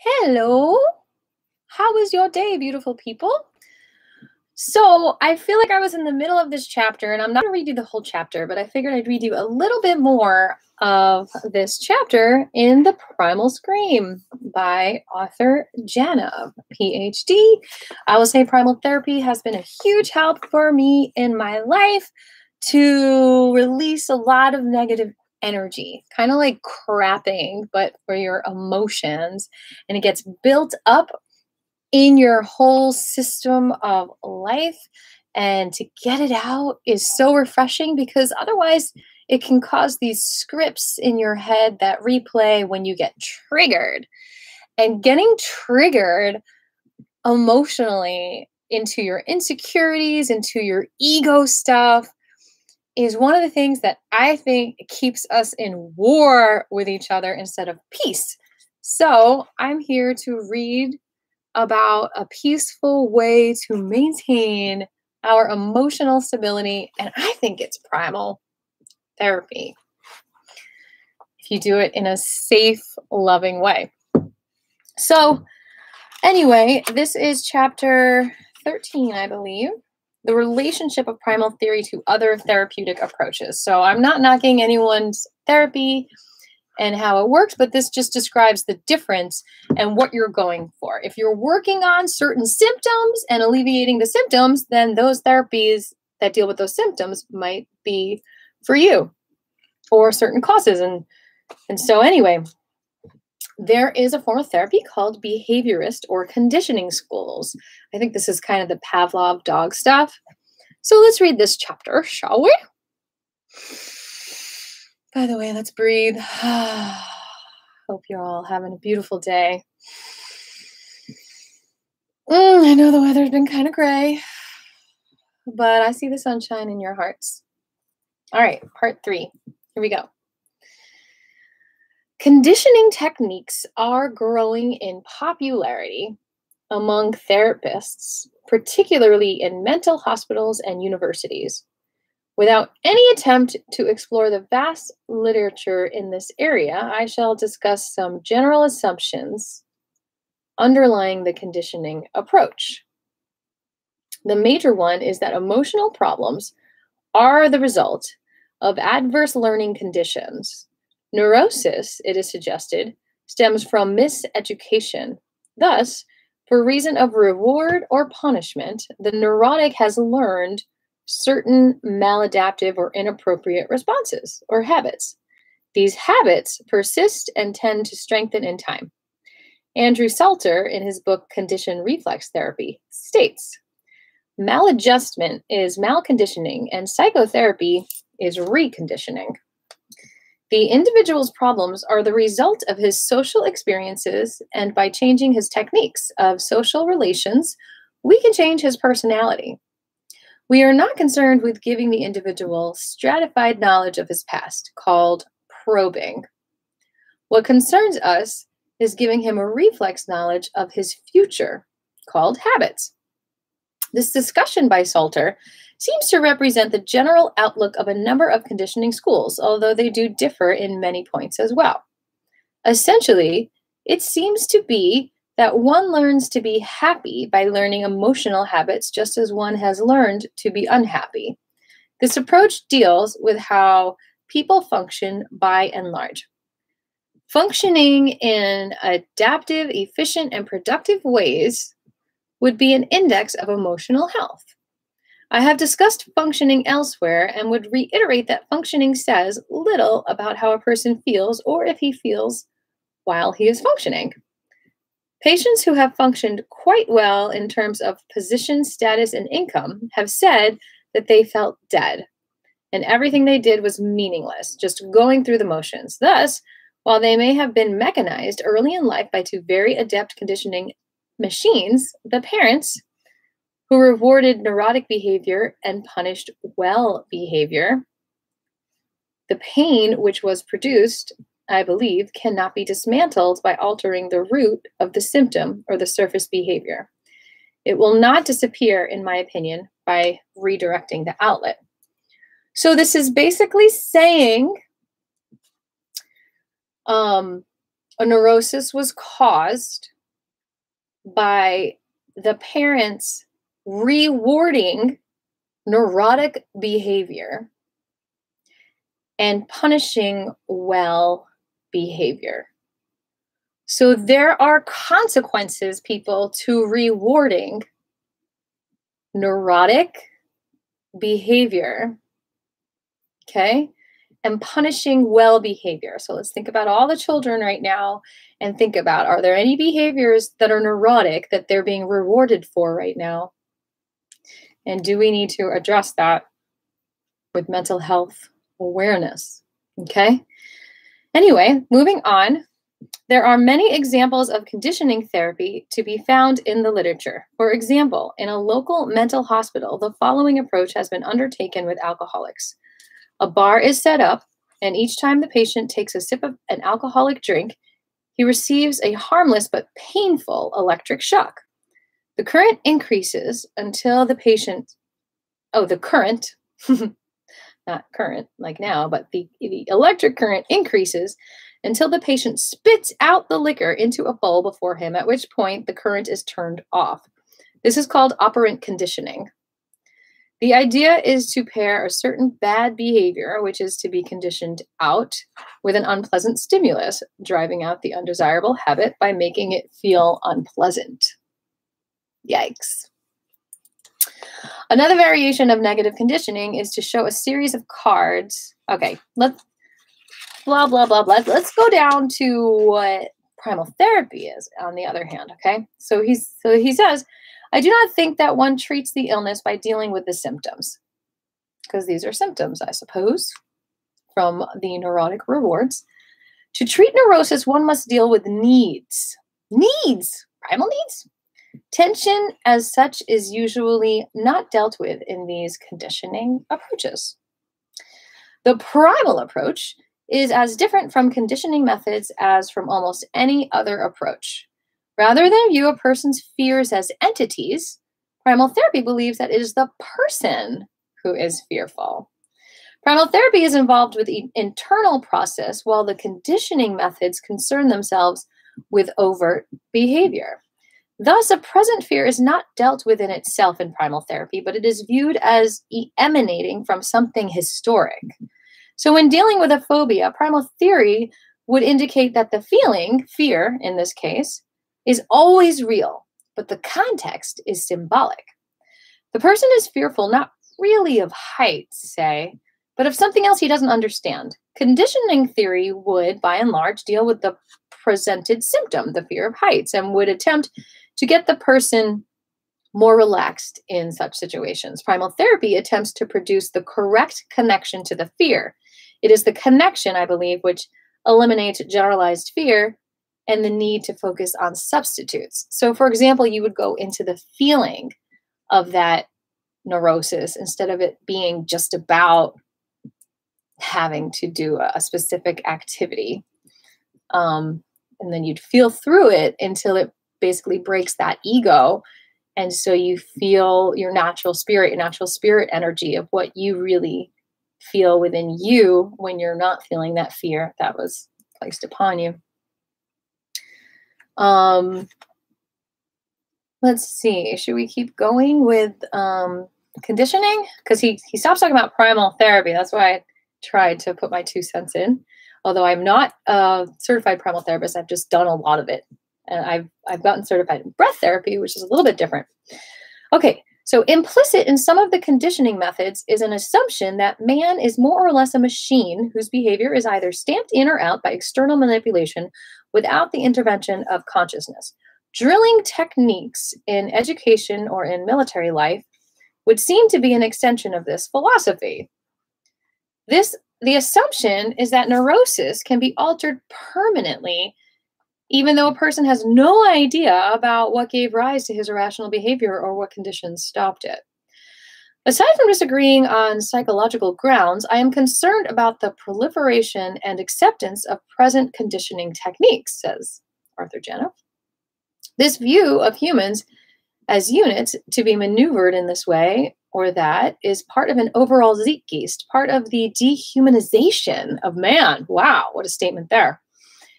Hello. How was your day, beautiful people? So I feel like I was in the middle of this chapter, and I'm not going to read you the whole chapter, but I figured I'd read you a little bit more of this chapter in The Primal Scream by author Janov, PH.D. I will say primal therapy has been a huge help for me in my life to release a lot of negative energy, kind of like crapping, but for your emotions. And it gets built up in your whole system of life. And to get it out is so refreshing because otherwise it can cause these scripts in your head that replay when you get triggered. And getting triggered emotionally into your insecurities, into your ego stuff, is one of the things that I think keeps us in war with each other instead of peace. So I'm here to read about a peaceful way to maintain our emotional stability, and I think it's primal therapy if you do it in a safe, loving way. So anyway, this is chapter 13, I believe, the relationship of primal theory to other therapeutic approaches. So I'm not knocking anyone's therapy and how it works, but this just describes the difference and what you're going for. If you're working on certain symptoms and alleviating the symptoms, then those therapies that deal with those symptoms might be for you or certain causes. And so anyway, there is a form of therapy called behaviorist or conditioning schools. I think this is kind of the Pavlov dog stuff. So let's read this chapter, shall we? By the way, let's breathe. Hope you're all having a beautiful day. I know the weather's been kind of gray, but I see the sunshine in your hearts. All right, part 3. Here we go. Conditioning techniques are growing in popularity among therapists, particularly in mental hospitals and universities. Without any attempt to explore the vast literature in this area, I shall discuss some general assumptions underlying the conditioning approach. The major one is that emotional problems are the result of adverse learning conditions. Neurosis, it is suggested, stems from miseducation. Thus, for reason of reward or punishment, the neurotic has learned certain maladaptive or inappropriate responses or habits. These habits persist and tend to strengthen in time. Andrew Salter, in his book Conditioned Reflex Therapy, states, maladjustment is malconditioning and psychotherapy is reconditioning. The individual's problems are the result of his social experiences, and by changing his techniques of social relations, we can change his personality. We are not concerned with giving the individual stratified knowledge of his past, called probing. What concerns us is giving him a reflex knowledge of his future, called habits. This discussion by Salter seems to represent the general outlook of a number of conditioning schools, although they do differ in many points as well. Essentially, it seems to be that one learns to be happy by learning emotional habits just as one has learned to be unhappy. This approach deals with how people function by and large. Functioning in adaptive, efficient, and productive ways would be an index of emotional health. I have discussed functioning elsewhere and would reiterate that functioning says little about how a person feels or if he feels while he is functioning. Patients who have functioned quite well in terms of position, status, and income have said that they felt dead, and everything they did was meaningless, just going through the motions. Thus, while they may have been mechanized early in life by 2 very adept conditioning machines, the parents who rewarded neurotic behavior and punished well behavior, the pain which was produced, I believe, cannot be dismantled by altering the root of the symptom or the surface behavior. It will not disappear, in my opinion, by redirecting the outlet. So this is basically saying a neurosis was caused by the parents rewarding neurotic behavior and punishing well behavior. So there are consequences, people, to rewarding neurotic behavior, okay, and punishing well behavior. So let's think about all the children right now and think about, are there any behaviors that are neurotic that they're being rewarded for right now? And do we need to address that with mental health awareness? Okay. Anyway, moving on. There are many examples of conditioning therapy to be found in the literature. For example, in a local mental hospital, the following approach has been undertaken with alcoholics. A bar is set up, and each time the patient takes a sip of an alcoholic drink, he receives a harmless but painful electric shock. The current increases until the patient, the current, not current like now, but the electric current increases until the patient spits out the liquor into a bowl before him, at which point the current is turned off. This is called operant conditioning. The idea is to pair a certain bad behavior, which is to be conditioned out, with an unpleasant stimulus, driving out the undesirable habit by making it feel unpleasant. Yikes. Another variation of negative conditioning is to show a series of cards. Okay, let's blah, blah, blah, blah. Let's go down to what primal therapy is, on the other hand, okay? So he says, I do not think that one treats the illness by dealing with the symptoms, because these are symptoms, I suppose, from the neurotic rewards. To treat neurosis, one must deal with needs. Needs! Primal needs? Tension as such is usually not dealt with in these conditioning approaches. The primal approach is as different from conditioning methods as from almost any other approach. Rather than view a person's fears as entities, primal therapy believes that it is the person who is fearful. Primal therapy is involved with the internal process, while the conditioning methods concern themselves with overt behavior. Thus, a present fear is not dealt with in itself in primal therapy, but it is viewed as emanating from something historic. So when dealing with a phobia, primal theory would indicate that the feeling, fear in this case, is always real, but the context is symbolic. The person is fearful not really of heights, say, but of something else he doesn't understand. Conditioning theory would, by and large, deal with the presented symptom, the fear of heights, and would attempt to get the person more relaxed in such situations. Primal therapy attempts to produce the correct connection to the fear. It is the connection, I believe, which eliminates generalized fear and the need to focus on substitutes. So, for example, you would go into the feeling of that neurosis instead of it being just about having to do a specific activity. And then you'd feel through it until it basically breaks that ego. And so you feel your natural spirit energy of what you really feel within you when you're not feeling that fear that was placed upon you. Let's see. Should we keep going with conditioning? Because he stops talking about primal therapy. That's why I tried to put my 2 cents in. Although I'm not a certified primal therapist, I've just done a lot of it. And I've gotten certified in breath therapy, which is a little bit different. Okay, so implicit in some of the conditioning methods is an assumption that man is more or less a machine whose behavior is either stamped in or out by external manipulation without the intervention of consciousness. Drilling techniques in education or in military life would seem to be an extension of this philosophy. The assumption is that neurosis can be altered permanently, even though a person has no idea about what gave rise to his irrational behavior or what conditions stopped it. Aside from disagreeing on psychological grounds, I am concerned about the proliferation and acceptance of present conditioning techniques, says Arthur Janov. This view of humans as units to be maneuvered in this way or that is part of an overall zeitgeist, part of the dehumanization of man. Wow, what a statement there.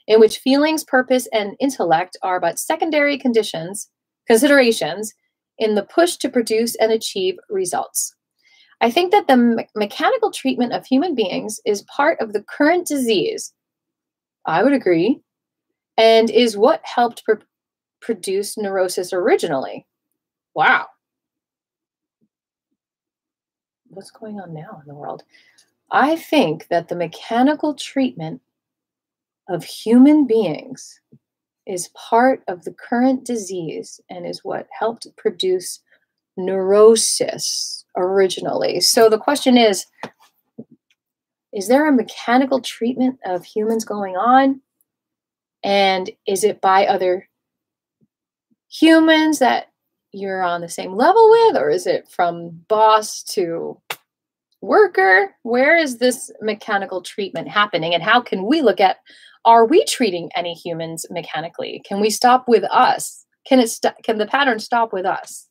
in which feelings, purpose, and intellect are but secondary considerations in the push to produce and achieve results. I think that the mechanical treatment of human beings is part of the current disease. I would agree. And is what helped produce neurosis originally. Wow. What's going on now in the world? I think that the mechanical treatment of human beings is part of the current disease and is what helped produce neurosis originally. So the question is there a mechanical treatment of humans going on? And is it by other humans that you're on the same level with, or is it from boss to worker? Where is this mechanical treatment happening? And how can we look at, are we treating any humans mechanically? Can we stop with us? Can the pattern stop with us?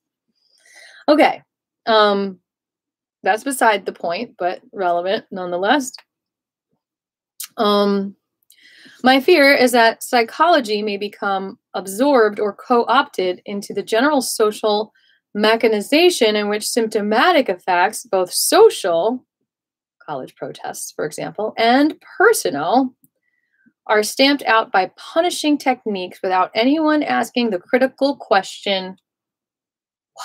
Okay. That's beside the point, but relevant nonetheless. My fear is that psychology may become absorbed or co-opted into the general social mechanization in which symptomatic effects, both social, college protests, for example, and personal, are stamped out by punishing techniques without anyone asking the critical question, why?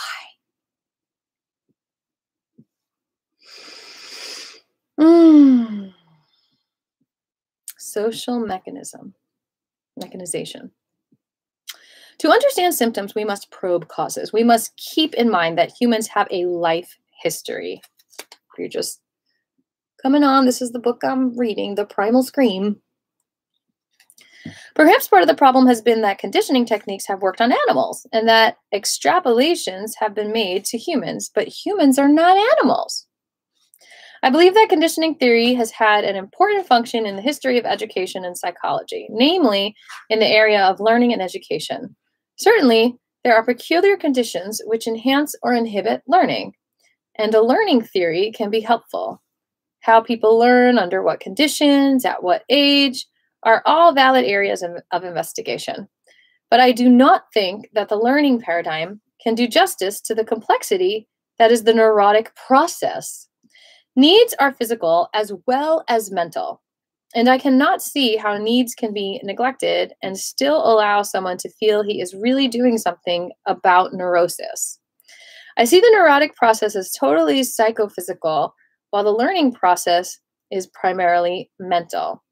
Social mechanization. To understand symptoms, we must probe causes. We must keep in mind that humans have a life history. If you're just coming on, this is the book I'm reading, The Primal Scream. Perhaps part of the problem has been that conditioning techniques have worked on animals and that extrapolations have been made to humans, but humans are not animals. I believe that conditioning theory has had an important function in the history of education and psychology, namely in the area of learning and education. Certainly, there are peculiar conditions which enhance or inhibit learning, and a learning theory can be helpful. How people learn, under what conditions, at what age, are all valid areas of investigation. But I do not think that the learning paradigm can do justice to the complexity that is the neurotic process. Needs are physical as well as mental, and I cannot see how needs can be neglected and still allow someone to feel he is really doing something about neurosis. I see the neurotic process as totally psychophysical, while the learning process is primarily mental.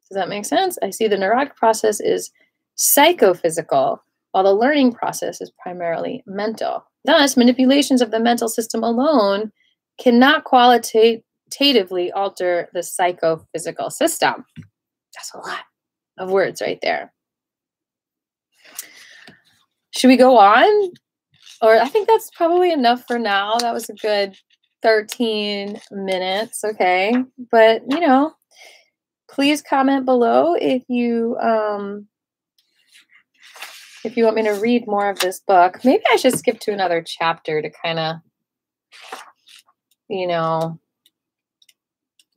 Does that make sense? I see the neurotic process is psychophysical, while the learning process is primarily mental. Thus, manipulations of the mental system alone cannot qualitatively alter the psychophysical system. That's a lot of words right there. Should we go on? Or I think that's probably enough for now. That was a good 13 minutes, okay? But, you know, please comment below if you want me to read more of this book. Maybe I should skip to another chapter to kind of, you know,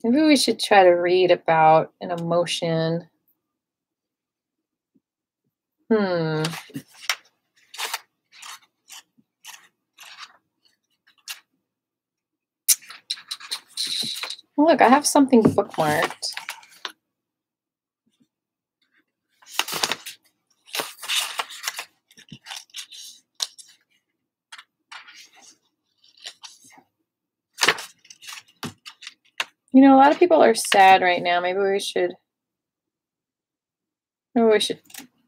maybe we should try to read about an emotion. Look, I have something bookmarked. You know, a lot of people are sad right now. Maybe we should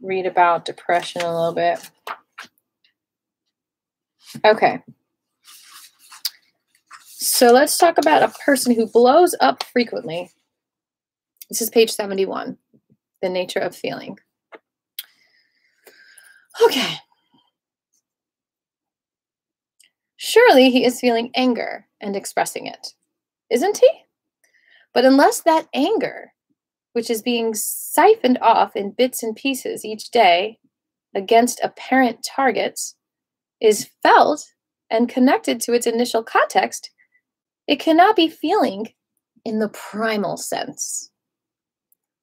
read about depression a little bit. Okay. So let's talk about a person who blows up frequently. This is page 71, The Nature of Feeling. Okay. Surely he is feeling anger and expressing it, isn't he? But unless that anger, which is being siphoned off in bits and pieces each day against apparent targets, is felt and connected to its initial context, it cannot be feeling in the primal sense.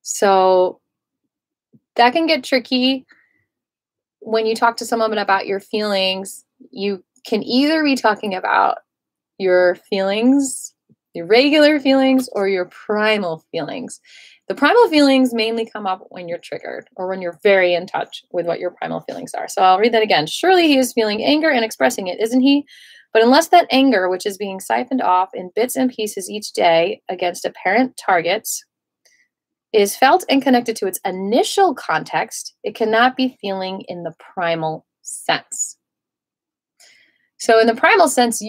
So that can get tricky when you talk to someone about your feelings. You can either be talking about your feelings, your regular feelings, or your primal feelings. The primal feelings mainly come up when you're triggered or when you're very in touch with what your primal feelings are. So I'll read that again. Surely he is feeling anger and expressing it, isn't he? But unless that anger, which is being siphoned off in bits and pieces each day against apparent targets, is felt and connected to its initial context, it cannot be feeling in the primal sense. So in the primal sense,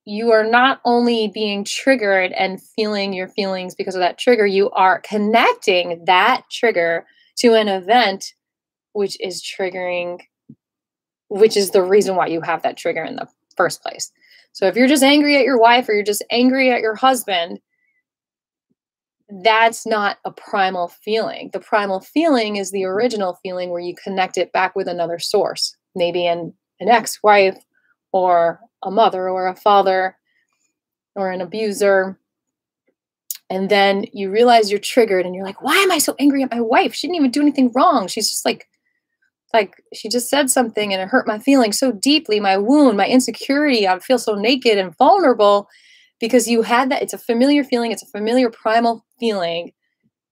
you are not only being triggered and feeling your feelings because of that trigger, you are connecting that trigger to an event which is triggering, which is the reason why you have that trigger in the first place. So if you're just angry at your wife or you're just angry at your husband, that's not a primal feeling. The primal feeling is the original feeling where you connect it back with another source, maybe an ex-wife or a mother or a father or an abuser. And then you realize you're triggered and you're like, why am I so angry at my wife? She didn't even do anything wrong. She's just like she just said something and it hurt my feelings so deeply, my wound, my insecurity. I feel so naked and vulnerable because you had that. It's a familiar feeling. It's a familiar primal feeling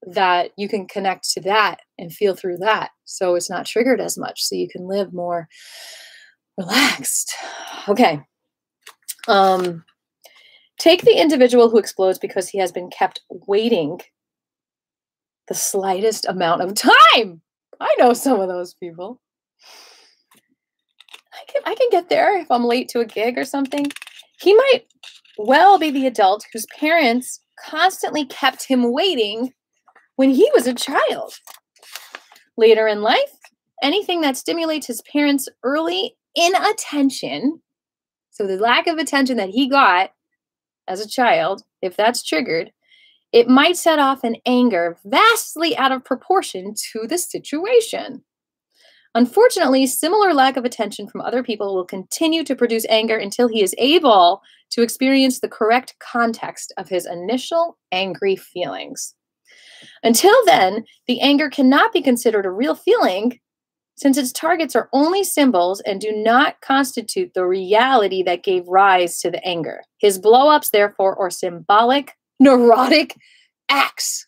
that you can connect to that and feel through that. So it's not triggered as much. So you can live more relaxed. Okay. Take the individual who explodes because he has been kept waiting the slightest amount of time. I know some of those people. I can get there if I'm late to a gig or something. He might well be the adult whose parents constantly kept him waiting when he was a child. Later in life, anything that stimulates his parents' early inattention, so the lack of attention that he got as a child, if that's triggered, it might set off an anger vastly out of proportion to the situation. Unfortunately, similar lack of attention from other people will continue to produce anger until he is able to experience the correct context of his initial angry feelings. Until then, the anger cannot be considered a real feeling since its targets are only symbols and do not constitute the reality that gave rise to the anger. His blow-ups, therefore, are symbolic, neurotic acts.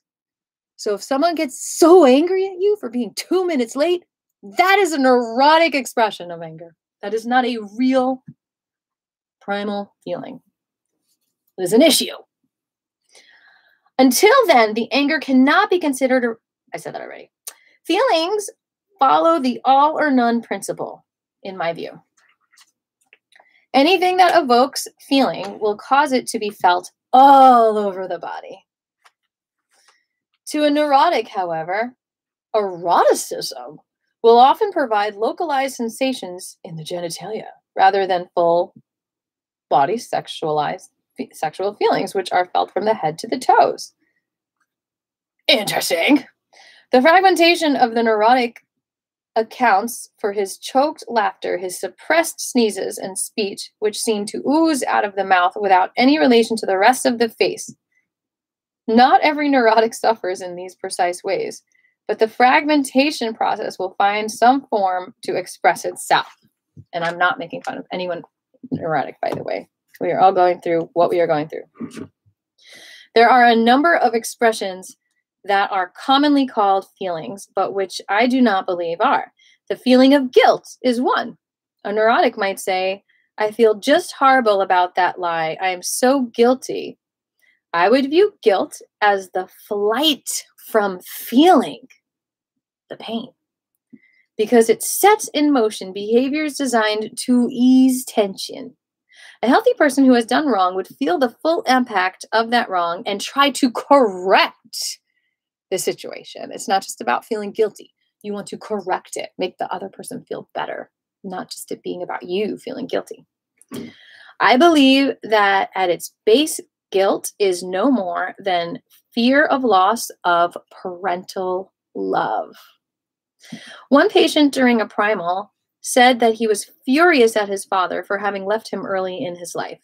So if someone gets so angry at you for being 2 minutes late, that is a neurotic expression of anger. That is not a real primal feeling. It is an issue. Until then, the anger cannot be considered, I said that already. Feelings follow the all or none principle, in my view. Anything that evokes feeling will cause it to be felt all over the body. To a neurotic, however, eroticism will often provide localized sensations in the genitalia rather than full body sexual feelings, which are felt from the head to the toes. Interesting. The fragmentation of the neurotic accounts for his choked laughter, his suppressed sneezes and speech, which seem to ooze out of the mouth without any relation to the rest of the face. Not every neurotic suffers in these precise ways, but the fragmentation process will find some form to express itself. And I'm not making fun of anyone neurotic, by the way. We are all going through what we are going through. There are a number of expressions that are commonly called feelings, but which I do not believe are. The feeling of guilt is one. A neurotic might say, I feel just horrible about that lie. I am so guilty. I would view guilt as the flight from feeling the pain, because it sets in motion behaviors designed to ease tension. A healthy person who has done wrong would feel the full impact of that wrong and try to correct the situation. It's not just about feeling guilty. You want to correct it, make the other person feel better, not just it being about you feeling guilty. I believe that at its base, guilt is no more than fear of loss of parental love. One patient during a primal said that he was furious at his father for having left him early in his life.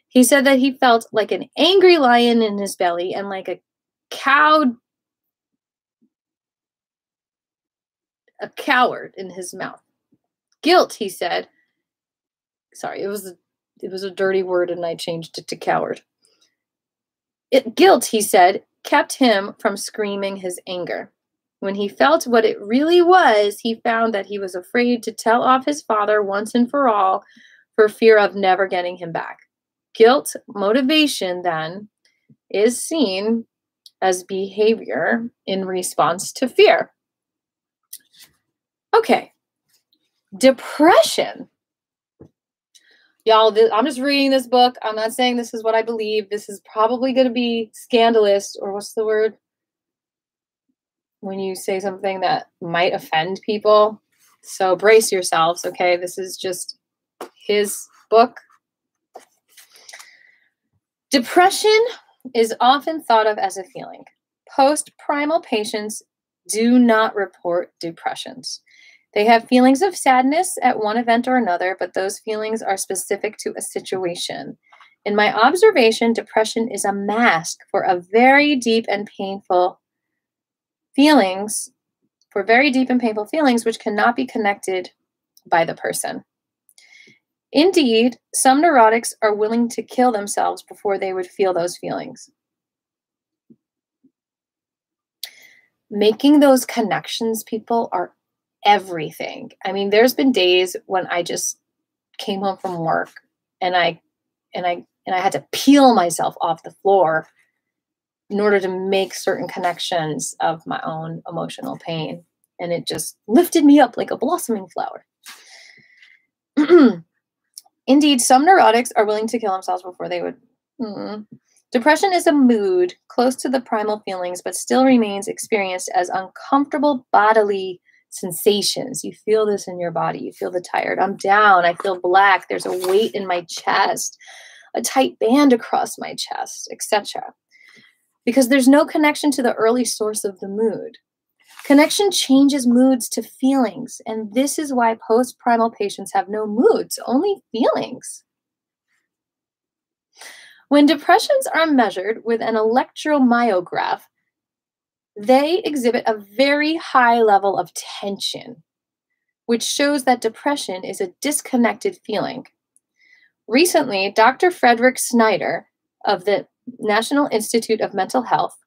He said that he felt like an angry lion in his belly and like a cowed a coward in his mouth. Guilt, he said. Sorry, it was a dirty word and I changed it to coward. Guilt, he said, kept him from screaming his anger. When he felt what it really was, he found that he was afraid to tell off his father once and for all for fear of never getting him back. Guilt motivation, then, is seen as behavior in response to fear. Okay, depression. Y'all, I'm just reading this book. I'm not saying this is what I believe. This is probably going to be scandalous, or what's the word? When you say something that might offend people. So brace yourselves, okay? This is just his book. Depression is often thought of as a feeling. Post-primal patients do not report depressions. They have feelings of sadness at one event or another, but those feelings are specific to a situation. In my observation, depression is a mask for very deep and painful feelings, which cannot be connected by the person. Indeed, some neurotics are willing to kill themselves before they would feel those feelings. Making those connections, people, are everything. I mean, there's been days when I just came home from work and I had to peel myself off the floor in order to make certain connections of my own emotional pain. And it just lifted me up like a blossoming flower. Indeed, some neurotics are willing to kill themselves before they would. Depression is a mood close to the primal feelings, but still remains experienced as uncomfortable bodily sensations. You feel this in your body. You feel the tired. I'm down. I feel black. There's a weight in my chest, a tight band across my chest, etc. Because there's no connection to the early source of the mood. Connection changes moods to feelings, and this is why post-primal patients have no moods, only feelings. When depressions are measured with an electromyograph, they exhibit a very high level of tension, which shows that depression is a disconnected feeling. Recently, Dr. Frederick Snyder of the National Institute of Mental Health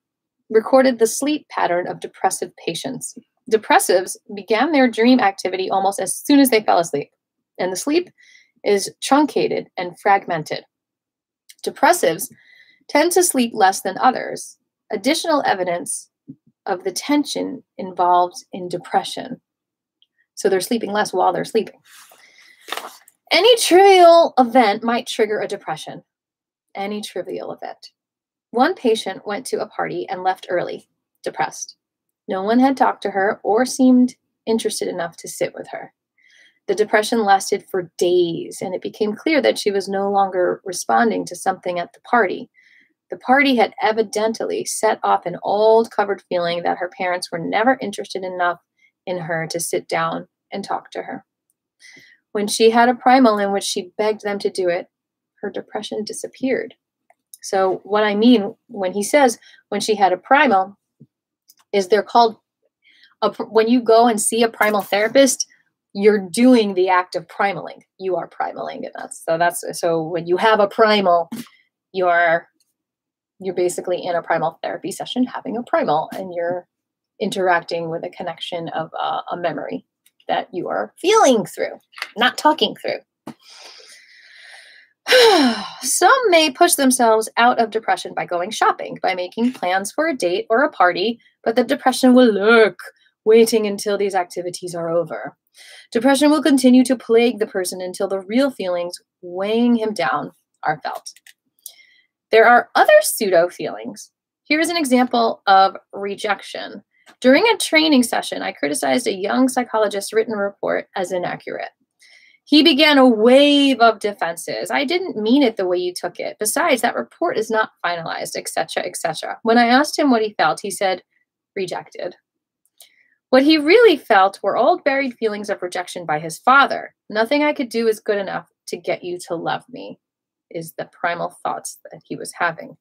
recorded the sleep pattern of depressive patients. Depressives began their dream activity almost as soon as they fell asleep, and the sleep is truncated and fragmented. Depressives tend to sleep less than others. Additional evidence of the tension involved in depression. So they're sleeping less while they're sleeping. Any trivial event might trigger a depression. Any trivial event. One patient went to a party and left early, depressed. No one had talked to her or seemed interested enough to sit with her. The depression lasted for days, and it became clear that she was no longer responding to something at the party. The party had evidently set off an old covered feeling that her parents were never interested enough in her to sit down and talk to her. When she had a primal in which she begged them to do it, her depression disappeared. So what I mean when he says when she had a primal is they're called, when you go and see a primal therapist, you're doing the act of primaling. You are primaling. So when you have a primal, you're basically in a primal therapy session having a primal, and you're interacting with a connection of a memory that you are feeling through, not talking through. Some may push themselves out of depression by going shopping, by making plans for a date or a party, but the depression will lurk, waiting until these activities are over. Depression will continue to plague the person until the real feelings weighing him down are felt. There are other pseudo feelings. Here is an example of rejection. During a training session, I criticized a young psychologist's written report as inaccurate. He began a wave of defenses. I didn't mean it the way you took it. Besides, that report is not finalized, etc., etc. When I asked him what he felt, he said, rejected. What he really felt were old buried feelings of rejection by his father. Nothing I could do is good enough to get you to love me, is the primal thoughts that he was having.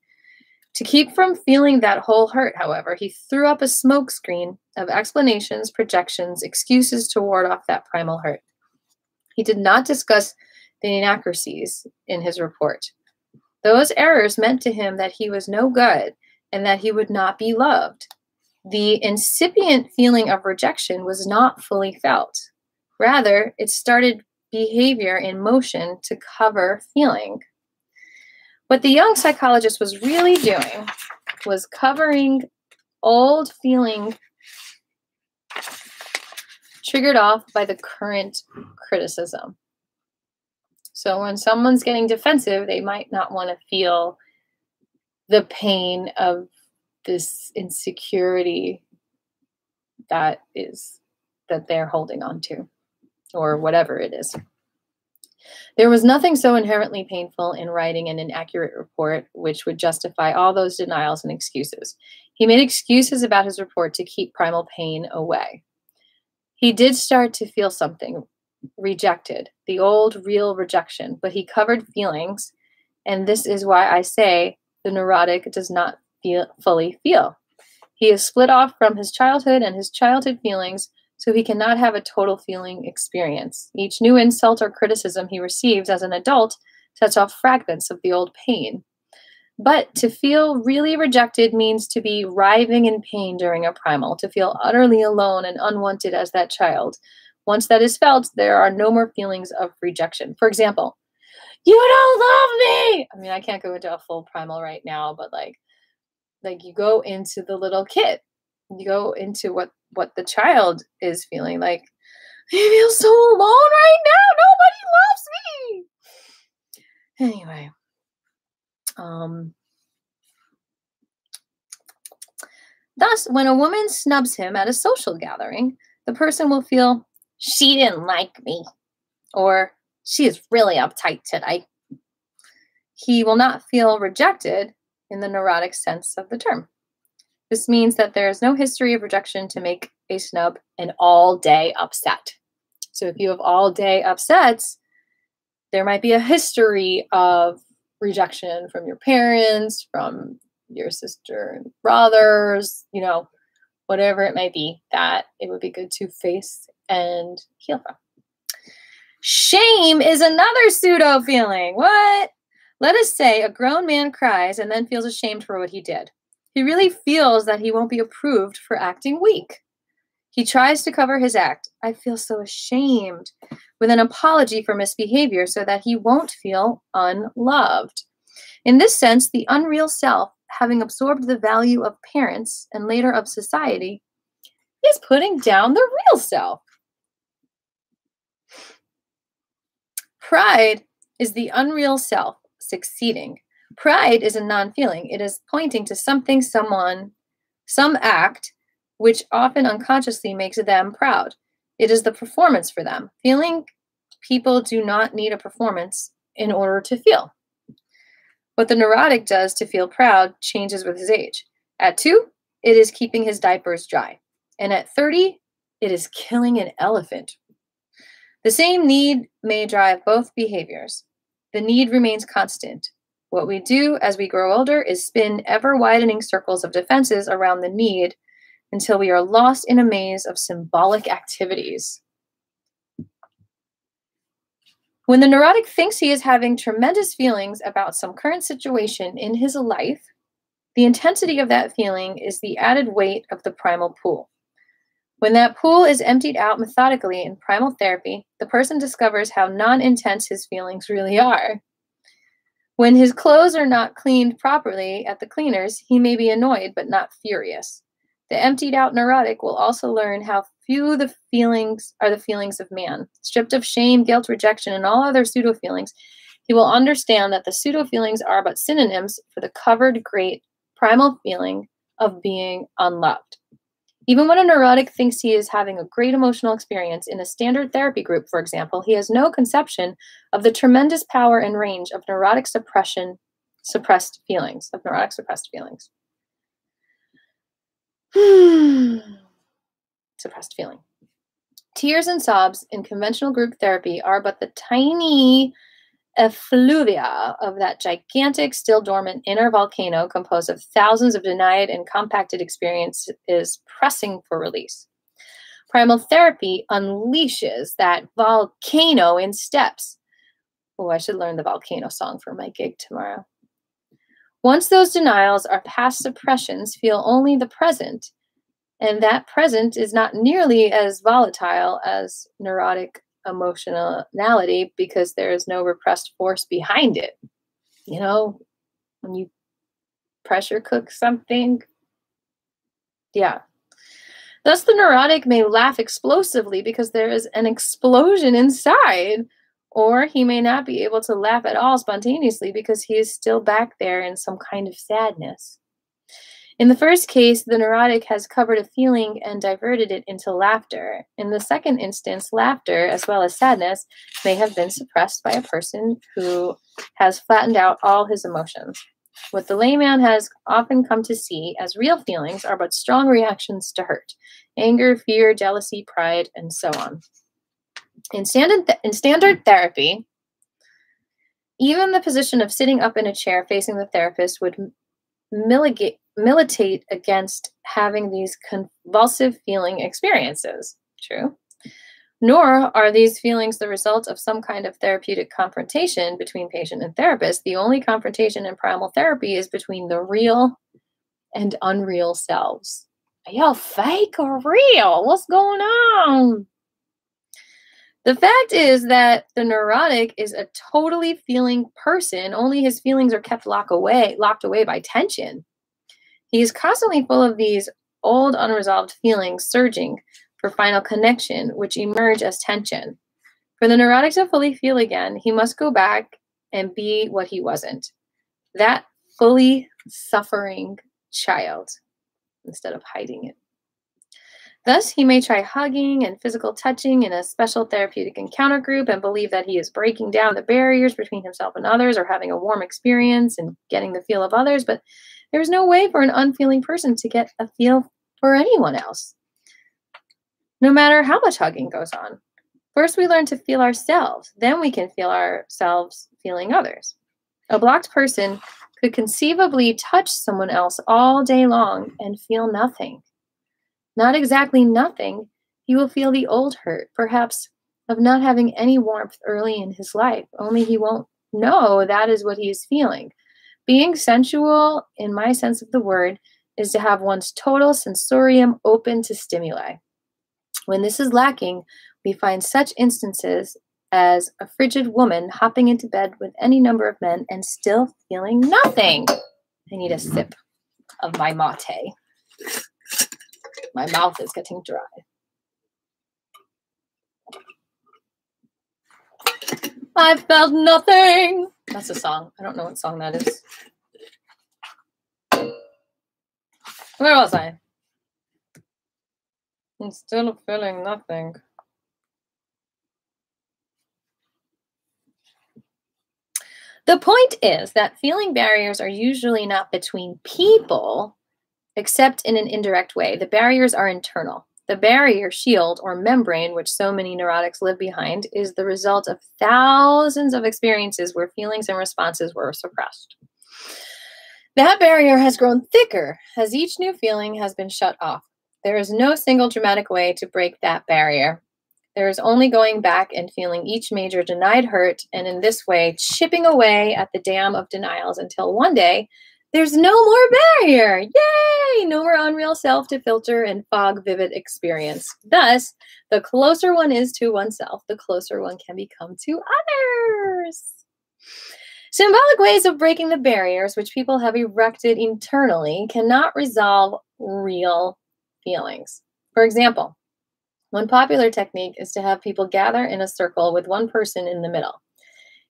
To keep from feeling that whole hurt, however, he threw up a smoke screen of explanations, projections, excuses to ward off that primal hurt. He did not discuss the inaccuracies in his report. Those errors meant to him that he was no good and that he would not be loved. The incipient feeling of rejection was not fully felt. Rather, it started behavior in motion to cover feeling. What the young psychologist was really doing was covering old feeling triggered off by the current criticism. So when someone's getting defensive, they might not want to feel the pain of this insecurity that they're holding on to, or whatever it is. There was nothing so inherently painful in writing an inaccurate report which would justify all those denials and excuses. He made excuses about his report to keep primal pain away. He did start to feel something, rejected, the old real rejection, but he covered feelings, and this is why I say the neurotic does not fully feel. He is split off from his childhood and his childhood feelings, so he cannot have a total feeling experience. Each new insult or criticism he receives as an adult sets off fragments of the old pain. But to feel really rejected means to be writhing in pain during a primal, to feel utterly alone and unwanted as that child. Once that is felt, there are no more feelings of rejection. For example, you don't love me! I mean, I can't go into a full primal right now, but like you go into the little kid. You go into what the child is feeling. Like, I feel so alone right now. Nobody loves me. Anyway. Thus, when a woman snubs him at a social gathering, the person will feel, she didn't like me, or she is really uptight today. He will not feel rejected in the neurotic sense of the term. This means that there is no history of rejection to make a snub an all-day upset. So if you have all-day upsets, there might be a history of rejection from your parents, from your sister and brothers, whatever it may be, that it would be good to face and heal from. Shame is another pseudo feeling. What? Let us say a grown man cries and then feels ashamed for what he did. He really feels that he won't be approved for acting weak. He tries to cover his act. I feel so ashamed, with an apology for misbehavior so that he won't feel unloved. In this sense, the unreal self, having absorbed the value of parents and later of society, is putting down the real self. Pride is the unreal self succeeding. Pride is a non-feeling. It is pointing to something, someone, some act, which often unconsciously makes them proud. It is the performance for them. Feeling people do not need a performance in order to feel. What the neurotic does to feel proud changes with his age. At 2, it is keeping his diapers dry. And at 30, it is killing an elephant. The same need may drive both behaviors. The need remains constant. What we do as we grow older is spin ever-widening circles of defenses around the need until we are lost in a maze of symbolic activities. When the neurotic thinks he is having tremendous feelings about some current situation in his life, the intensity of that feeling is the added weight of the primal pool. When that pool is emptied out methodically in primal therapy, the person discovers how non-intense his feelings really are. When his clothes are not cleaned properly at the cleaners, he may be annoyed but not furious. The emptied out neurotic will also learn how few the feelings are the feelings of man. Stripped of shame, guilt, rejection, and all other pseudo-feelings, he will understand that the pseudo-feelings are but synonyms for the covered great primal feeling of being unloved. Even when a neurotic thinks he is having a great emotional experience in a standard therapy group, for example, he has no conception of the tremendous power and range of neurotic suppressed feelings. Suppressed feeling. Tears and sobs in conventional group therapy are but the tiny effluvia of that gigantic, still dormant inner volcano composed of thousands of denied and compacted experiences is pressing for release. Primal therapy unleashes that volcano in steps. Oh, I should learn the volcano song for my gig tomorrow. Once those denials are past suppressions, feel only the present, and that present is not nearly as volatile as neurotic emotionality because there is no repressed force behind it. You know, when you pressure cook something. Yeah. Thus, the neurotic may laugh explosively because there is an explosion inside, or he may not be able to laugh at all spontaneously because he is still back there in some kind of sadness. In the first case, the neurotic has covered a feeling and diverted it into laughter. In the second instance, laughter, as well as sadness, may have been suppressed by a person who has flattened out all his emotions. What the layman has often come to see as real feelings are but strong reactions to hurt: anger, fear, jealousy, pride, and so on. In standard therapy, even the position of sitting up in a chair facing the therapist would militate against having these convulsive feeling experiences. True. Nor are these feelings the result of some kind of therapeutic confrontation between patient and therapist. The only confrontation in primal therapy is between the real and unreal selves. Are y'all fake or real? What's going on? The fact is that the neurotic is a totally feeling person, only his feelings are kept locked away by tension. He is constantly full of these old unresolved feelings surging for final connection, which emerge as tension. For the neurotic to fully feel again, he must go back and be what he wasn't. That fully suffering child, instead of hiding it. Thus, he may try hugging and physical touching in a special therapeutic encounter group and believe that he is breaking down the barriers between himself and others, or having a warm experience and getting the feel of others, but there is no way for an unfeeling person to get a feel for anyone else, no matter how much hugging goes on. First, we learn to feel ourselves. Then we can feel ourselves feeling others. A blocked person could conceivably touch someone else all day long and feel nothing. Not exactly nothing. He will feel the old hurt, perhaps of not having any warmth early in his life, only he won't know that is what he is feeling. Being sensual, in my sense of the word, is to have one's total sensorium open to stimuli. When this is lacking, we find such instances as a frigid woman hopping into bed with any number of men and still feeling nothing. I need a sip of my mate. My mouth is getting dry. I felt nothing. That's a song. I don't know what song that is. Where was I? I'm still feeling nothing. The point is that feeling barriers are usually not between people, except in an indirect way. The barriers are internal. The barrier, shield, or membrane, which so many neurotics live behind, is the result of thousands of experiences where feelings and responses were suppressed. That barrier has grown thicker as each new feeling has been shut off. There is no single dramatic way to break that barrier. There is only going back and feeling each major denied hurt, and in this way, chipping away at the dam of denials until one day, there's no more barrier. Yay! No more unreal self to filter and fog vivid experience. Thus, the closer one is to oneself, the closer one can become to others. Symbolic ways of breaking the barriers which people have erected internally cannot resolve real feelings. For example, one popular technique is to have people gather in a circle with one person in the middle.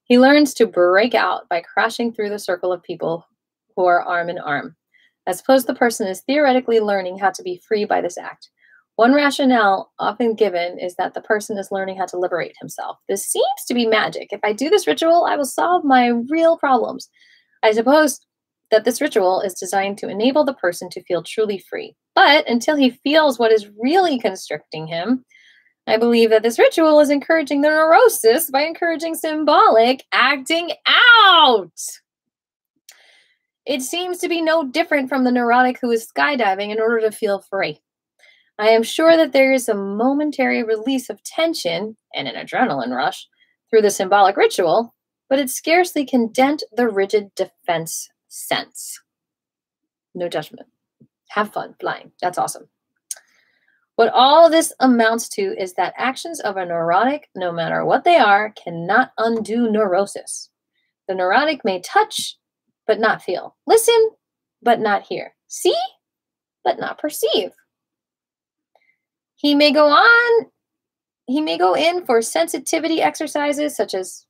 He learns to break out by crashing through the circle of people who are arm in arm. I suppose the person is theoretically learning how to be free by this act. One rationale often given is that the person is learning how to liberate himself. This seems to be magic. If I do this ritual, I will solve my real problems. I suppose that this ritual is designed to enable the person to feel truly free. But until he feels what is really constricting him, I believe that this ritual is encouraging the neurosis by encouraging symbolic acting out. It seems to be no different from the neurotic who is skydiving in order to feel free. I am sure that there is a momentary release of tension and an adrenaline rush through the symbolic ritual, but it scarcely can dent the rigid defense sense. No judgment. Have fun flying. That's awesome. What all this amounts to is that actions of a neurotic, no matter what they are, cannot undo neurosis. The neurotic may touch, but not feel. Listen, but not hear. See, but not perceive. He may go in for sensitivity exercises such as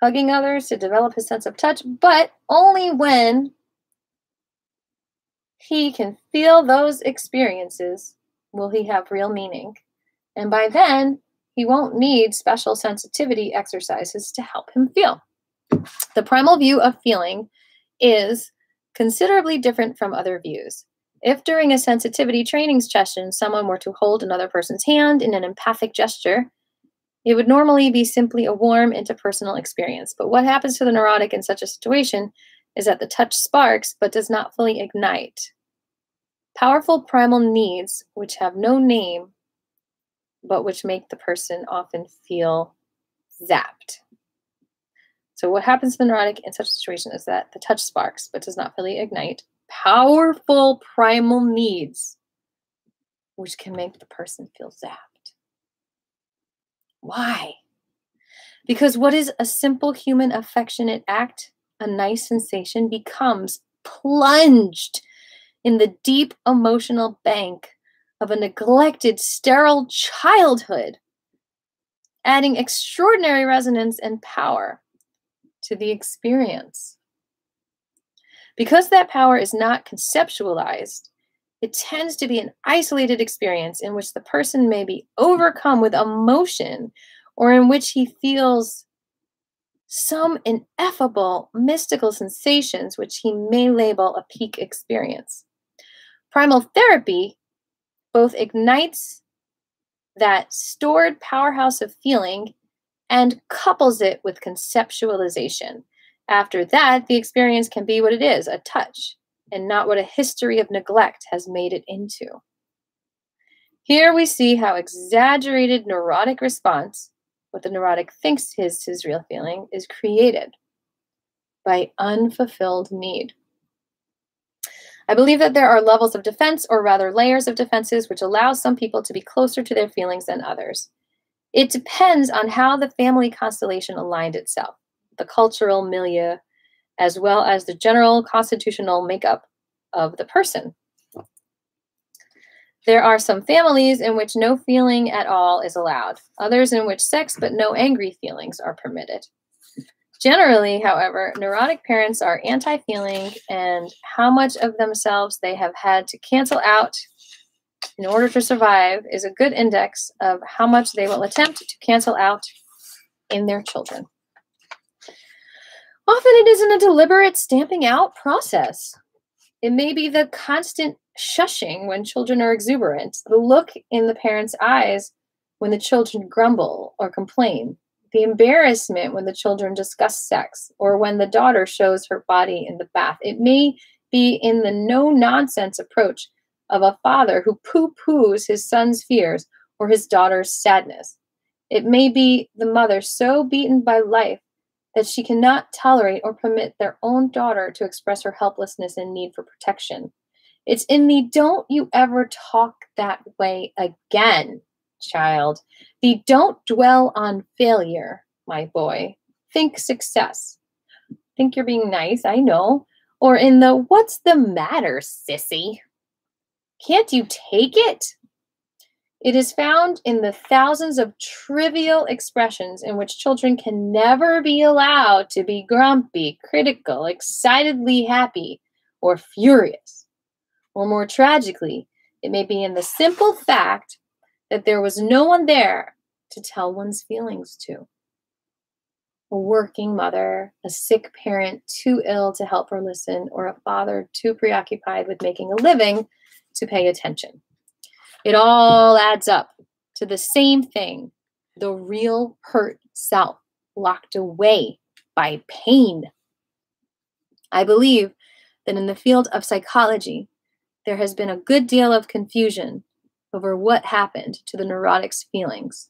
hugging others to develop his sense of touch, but only when he can feel those experiences will he have real meaning. And by then, he won't need special sensitivity exercises to help him feel. The primal view of feeling is considerably different from other views. If during a sensitivity training session, someone were to hold another person's hand in an empathic gesture, it would normally be simply a warm interpersonal experience. But what happens to the neurotic in such a situation is that the touch sparks but does not fully ignite. Powerful primal needs, which have no name, but which make the person often feel zapped. So what happens to the neurotic in such a situation is that the touch sparks but does not fully ignite powerful primal needs, which can make the person feel zapped. Why? Because what is a simple human affectionate act, a nice sensation, becomes plunged in the deep emotional bank of a neglected, sterile childhood, adding extraordinary resonance and power to the experience. Because that power is not conceptualized, it tends to be an isolated experience in which the person may be overcome with emotion or in which he feels some ineffable mystical sensations which he may label a peak experience. Primal therapy both ignites that stored powerhouse of feeling and couples it with conceptualization. After that, the experience can be what it is, a touch, and not what a history of neglect has made it into. Here we see how exaggerated neurotic response, what the neurotic thinks is his real feeling, is created by unfulfilled need. I believe that there are levels of defense, or rather layers of defenses, which allow some people to be closer to their feelings than others. It depends on how the family constellation aligned itself, the cultural milieu, as well as the general constitutional makeup of the person. There are some families in which no feeling at all is allowed, others in which sex but no angry feelings are permitted. Generally, however, neurotic parents are anti-feeling, and how much of themselves they have had to cancel out in order to survive is a good index of how much they will attempt to cancel out in their children. Often it isn't a deliberate stamping out process. It may be the constant shushing when children are exuberant, the look in the parents' eyes when the children grumble or complain, the embarrassment when the children discuss sex, or when the daughter shows her body in the bath. It may be in the no-nonsense approach of a father who poo-poos his son's fears or his daughter's sadness. It may be the mother so beaten by life that she cannot tolerate or permit their own daughter to express her helplessness and need for protection. It's in the don't you ever talk that way again, child. The don't dwell on failure, my boy. Think success. Think you're being nice, I know. Or in the what's the matter, sissy? Can't you take it? It is found in the thousands of trivial expressions in which children can never be allowed to be grumpy, critical, excitedly happy, or furious. Or more tragically, it may be in the simple fact that there was no one there to tell one's feelings to. A working mother, a sick parent too ill to help her listen, or a father too preoccupied with making a living to pay attention. It all adds up to the same thing, the real hurt self locked away by pain. I believe that in the field of psychology, there has been a good deal of confusion over what happened to the neurotic's feelings.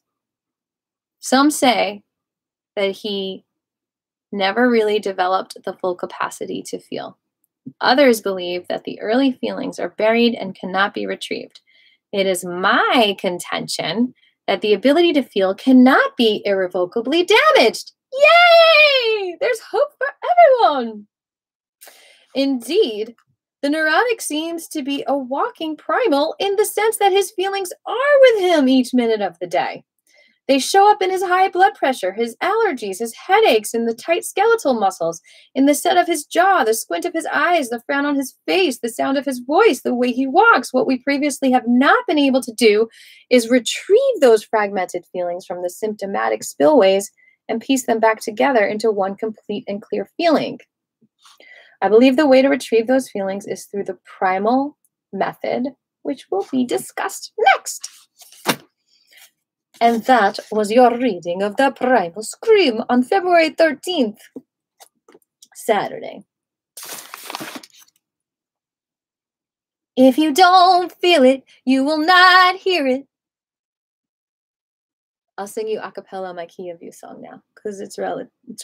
Some say that he never really developed the full capacity to feel. Others believe that the early feelings are buried and cannot be retrieved. It is my contention that the ability to feel cannot be irrevocably damaged. Yay! There's hope for everyone. Indeed, the neurotic seems to be a walking primal in the sense that his feelings are with him each minute of the day. They show up in his high blood pressure, his allergies, his headaches, in the tight skeletal muscles, in the set of his jaw, the squint of his eyes, the frown on his face, the sound of his voice, the way he walks. What we previously have not been able to do is retrieve those fragmented feelings from the symptomatic spillways and piece them back together into one complete and clear feeling. I believe the way to retrieve those feelings is through the primal method, which will be discussed next. And that was your reading of the Primal Scream on February 13th, Saturday. If you don't feel it, you will not hear it. I'll sing you a cappella my Key of You song now, because it's relevant.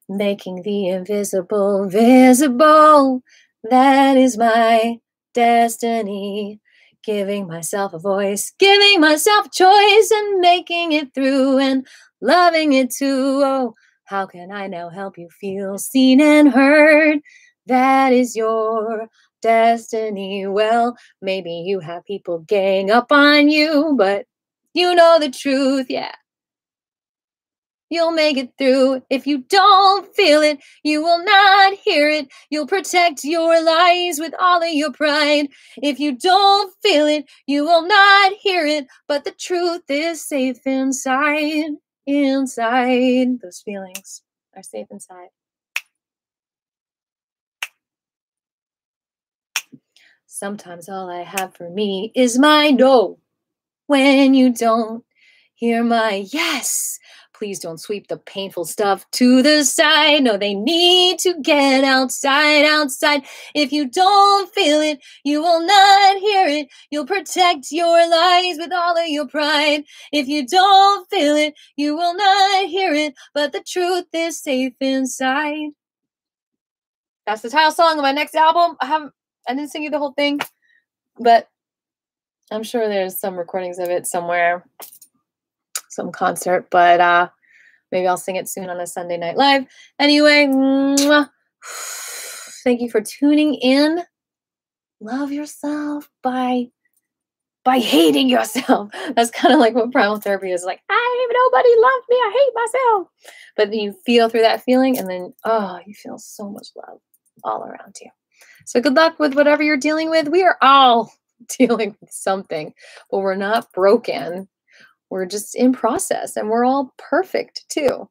Making the invisible visible, that is my destiny. Giving myself a voice, giving myself choice, and making it through and loving it too. Oh, how can I now help you feel seen and heard? That is your destiny. Well, maybe you have people gang up on you, but you know the truth, yeah. You'll make it through. If you don't feel it, you will not hear it. You'll protect your lies with all of your pride. If you don't feel it, you will not hear it. But the truth is safe inside. Inside. Those feelings are safe inside. Sometimes all I have for me is my no. When you don't hear my yes, please don't sweep the painful stuff to the side. No, they need to get outside, outside. If you don't feel it, you will not hear it. You'll protect your lies with all of your pride. If you don't feel it, you will not hear it. But the truth is safe inside. That's the title song of my next album. I didn't sing you the whole thing, but I'm sure there's some recordings of it somewhere. Some concert, but maybe I'll sing it soon on a Sunday Night Live. Anyway, thank you for tuning in. Love yourself by hating yourself. That's kind of like what primal therapy is like. Nobody loves me. I hate myself. But then you feel through that feeling, and then you feel so much love all around you. So good luck with whatever you're dealing with. We are all dealing with something, but we're not broken. We're just in process, and we're all perfect too.